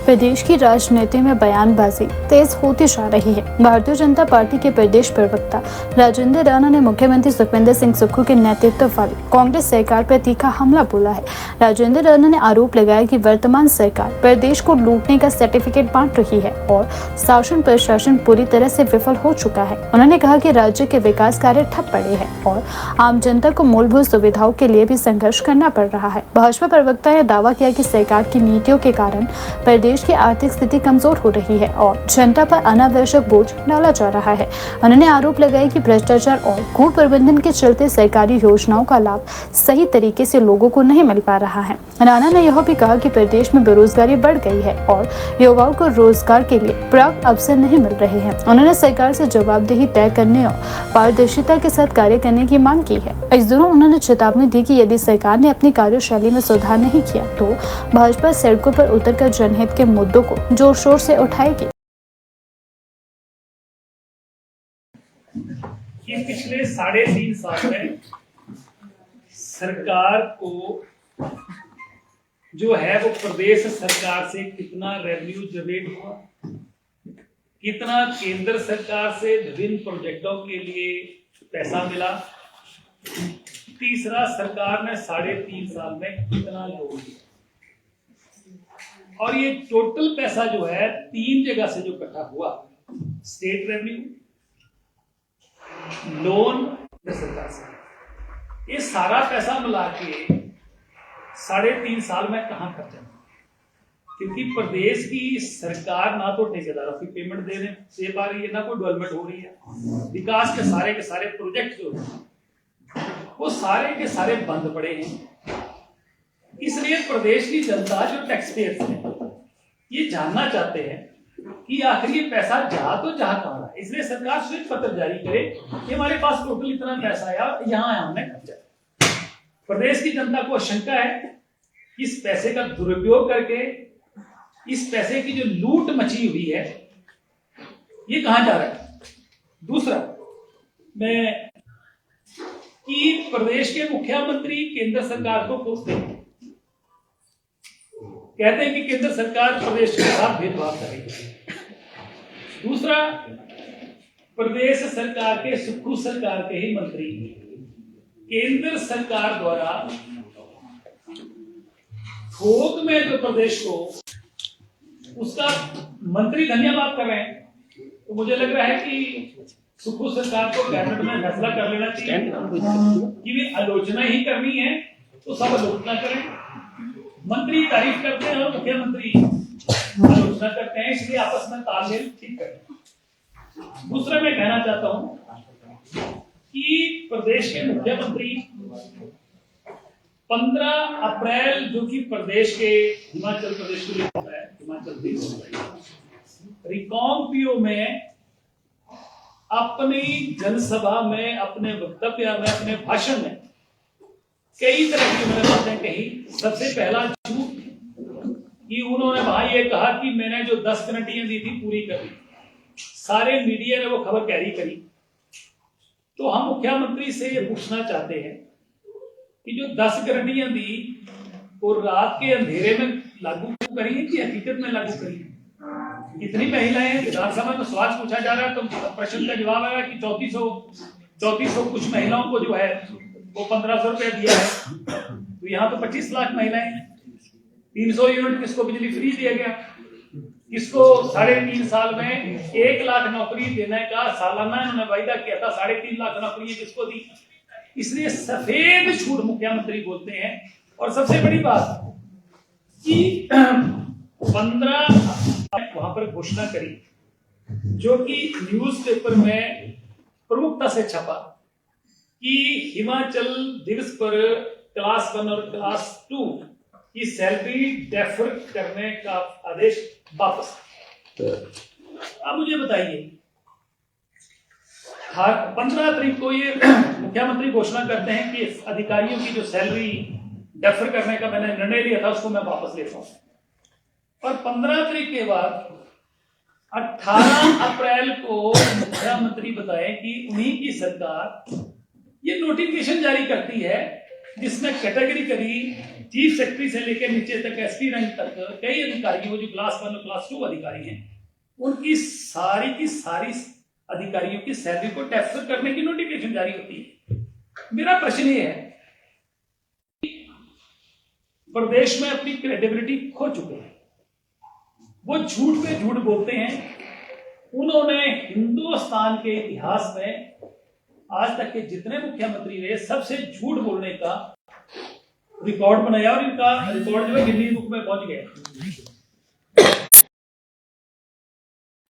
प्रदेश की राजनीति में बयानबाजी तेज होती जा रही है। भारतीय जनता पार्टी के प्रदेश प्रवक्ता राजेंद्र राणा ने मुख्यमंत्री सुखविंदर सिंह सुक्खू के नेतृत्व वाली कांग्रेस सरकार पर तीखा हमला बोला है। राजेंद्र राणा ने आरोप लगाया कि वर्तमान सरकार प्रदेश को लूटने का सर्टिफिकेट बांट रही है और शासन प्रशासन पूरी तरह से विफल हो चुका है। उन्होंने कहा कि राज्य के विकास कार्य ठप पड़े हैं और आम जनता को मूलभूत सुविधाओं के लिए भी संघर्ष करना पड़ रहा है। भाजपा प्रवक्ता ने दावा किया कि सरकार की नीतियों के कारण प्रदेश की आर्थिक स्थिति कमजोर हो रही है और जनता पर अनावश्यक बोझ डाला जा रहा है। उन्होंने आरोप लगाया कि भ्रष्टाचार और कूट प्रबंधन के चलते सरकारी योजनाओं का लाभ सही तरीके से लोगों को नहीं मिल पा रहा है। राणा ने यह भी कहा कि प्रदेश में बेरोजगारी बढ़ गई है और युवाओं को रोजगार के लिए पर्याप्त अवसर नहीं मिल रहे हैं। उन्होंने सरकार से जवाबदेही तय करने और पारदर्शिता के साथ कार्य करने की मांग की है। इस दौरान उन्होंने चेतावनी दी कि यदि सरकार ने अपनी कार्यशैली में सुधार नहीं किया तो भाजपा सड़कों पर उतरकर जनहित के मुद्दों को जोर शोर से उठाएगी। कि पिछले 3.5 साल में सरकार को जो है वो प्रदेश सरकार से कितना रेवेन्यू जनरेट हुआ, कितना केंद्र सरकार से विभिन्न प्रोजेक्टों के लिए पैसा मिला, तीसरा सरकार ने 3.5 साल में कितना लोन दिया और ये टोटल पैसा जो है 3 जगह से जो इकट्ठा हुआ, स्टेट रेवेन्यू, लोन, सरकार से, ये सारा पैसा मिला के 3.5 साल में कहां खर्चा, क्योंकि प्रदेश की सरकार ना तो ठेकेदारों की पेमेंट दे पा रही है, ना कोई डेवलपमेंट हो रही है। विकास के सारे प्रोजेक्ट जो है वो सारे के सारे बंद पड़े हैं। इसलिए प्रदेश की जनता जो टैक्स पेयर्स है ये जानना चाहते हैं कि आखिर ये पैसा जा तो जहां कहां रहा है। इसलिए सरकार श्वेत पत्र जारी करे कि हमारे पास टोटल इतना पैसा आया, यहां हमने खर्चा। प्रदेश की जनता को आशंका है कि इस पैसे का दुरुपयोग करके, इस पैसे की जो लूट मची हुई है ये कहां जा रहा है। दूसरा, मैं कि प्रदेश के मुख्यमंत्री केंद्र सरकार को पूछते हैं, कहते हैं कि केंद्र सरकार प्रदेश के साथ भेदभाव कर रही है। दूसरा, प्रदेश सरकार के, सुक्खू सरकार के ही मंत्री केंद्र सरकार द्वारा थोक में जो प्रदेश को उसका मंत्री धन्यवाद कर रहे हैं, तो मुझे लग रहा है कि सुक्खू सरकार को कैबिनेट में फैसला कर लेना चाहिए कि वे आलोचना ही करनी है तो सब आलोचना करें। मंत्री तारीफ करते हैं और मुख्यमंत्री आलोचना करते हैं, इसलिए आपस में तालमेल ठीक करें। दूसरा, मैं कहना चाहता हूं कि प्रदेश के मुख्यमंत्री 15 अप्रैल जो कि प्रदेश के हिमाचल प्रदेश के लिए होता है, हिमाचल प्रदेश रिकांगपिओ में अपनी जनसभा में, अपने वक्तव्य में, अपने भाषण में कई तरह की उन्होंने बातें कही। सबसे पहला झूठ कि उन्होंने वहां ये कहा कि मैंने जो 10 गारंटियां दी थी पूरी कर दी। सारे मीडिया ने वो खबर कैरी करी। तो हम मुख्यमंत्री से ये पूछना चाहते हैं कि जो 10 गारंटियां दी वो रात के अंधेरे में लागू करी है कि हकीकत में लागू करी है। कितनी महिलाएं, विधानसभा में सवाल पूछा जा रहा है तो प्रश्न का जवाब आया कि 3400 कुछ महिलाओं को जो है वो 1500 रुपया दिया है। तो यहाँ तो 25 लाख महिलाएं, 300 यूनिट किसको बिजली फ्री दिया गया, किसको 3.5 साल में 1 लाख नौकरी देने का सालाना इन्होंने वायदा किया था, 3.5 लाख नौकरी किसको दी। इसलिए सफेद झूठ मुख्यमंत्री बोलते हैं। और सबसे बड़ी बात कि 15 वहां पर घोषणा करी जो कि न्यूज़पेपर में प्रमुखता से छपा कि हिमाचल दिवस पर क्लास 1 और क्लास 2 की सैलरी डेफर करने का आदेश वापस। अब मुझे बताइए, 15 तारीख को ये मुख्यमंत्री घोषणा करते हैं कि अधिकारियों की जो सैलरी डेफर करने का मैंने निर्णय लिया था उसको मैं वापस लेता हूं। और 15 तारीख के बाद 18 अप्रैल को मुख्यमंत्री बताए कि उन्हीं की सरकार ये नोटिफिकेशन जारी करती है जिसमें कैटेगरी चीफ सेक्रेटरी से लेकर नीचे तक एसपी रैंक तक कई अधिकारी वो जो क्लास 1 और क्लास 2 अधिकारी हैं, उनकी सारी की सारी अधिकारियों की सैलरी को टैक्स करने की नोटिफिकेशन जारी होती है। मेरा प्रश्न ये है, प्रदेश में अपनी क्रेडिबिलिटी खो चुके हैं, वो झूठ पे झूठ बोलते हैं। उन्होंने हिंदुस्तान के इतिहास में आज तक के जितने मुख्यमंत्री रहे सबसे झूठ बोलने का रिकॉर्ड बनाया और इनका रिकॉर्ड जो है गिनीज बुक में पहुंच गया।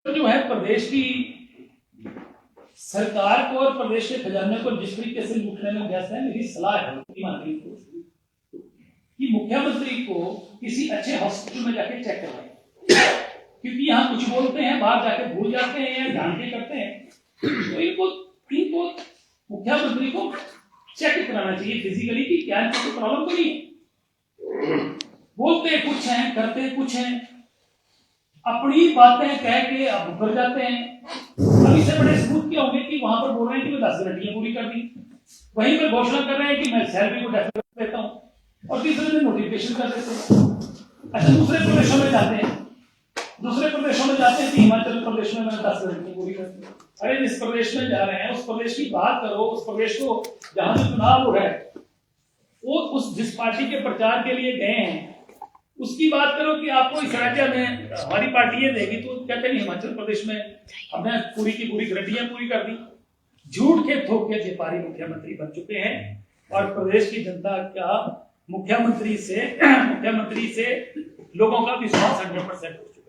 तो जो है प्रदेश की सरकार को और प्रदेश के खजाने को जिस तरीके से लूटने में व्यस्त है, मेरी सलाह है मुख्यमंत्री को कि मुख्यमंत्री को किसी अच्छे हॉस्पिटल में जाके चेक करवाएं, क्योंकि यहाँ कुछ बोलते हैं बाहर जाके भूल जाते हैं या जान के करते हैं। तो इनको मुख्यमंत्री को चेक कराना चाहिए फिजिकली कि क्या इनको प्रॉब्लम तो नहीं है। बोलते कुछ हैं, करते कुछ हैं, अपनी बातें कह के अब भर जाते हैं। अब इससे बड़े सबूत क्या होंगे कि वहां पर बोल रहे हैं कि मैं 10 गारंटियां पूरी कर दी, वहीं पर घोषणा कर रहे हैं कि मैं सैलरी को डेफिनेट देता हूं और तीसरे दिन नोटिफिकेशन कर देते हैं। अच्छा, दूसरे प्रदेशों में जाते हैं कि हिमाचल प्रदेश में मैंने 10 गारंटियां पूरी कर दी। अरे जिस प्रदेश में जा रहे हैं उस प्रदेश की बात करो, उस प्रदेश को जहां से चुनाव हो रहा है, वो उस जिस पार्टी के प्रचार के लिए गए हैं उसकी बात करो कि आपको इस राज्य में हमारी पार्टी ये देगी, तो कहते हैं हिमाचल प्रदेश में हमने पूरी की पूरी गारंटियां पूरी कर दी। झूठ के थोक के व्यापारी मुख्यमंत्री बन चुके हैं और प्रदेश की जनता का मुख्यमंत्री से लोगों का विश्वास 100% हो चुका है।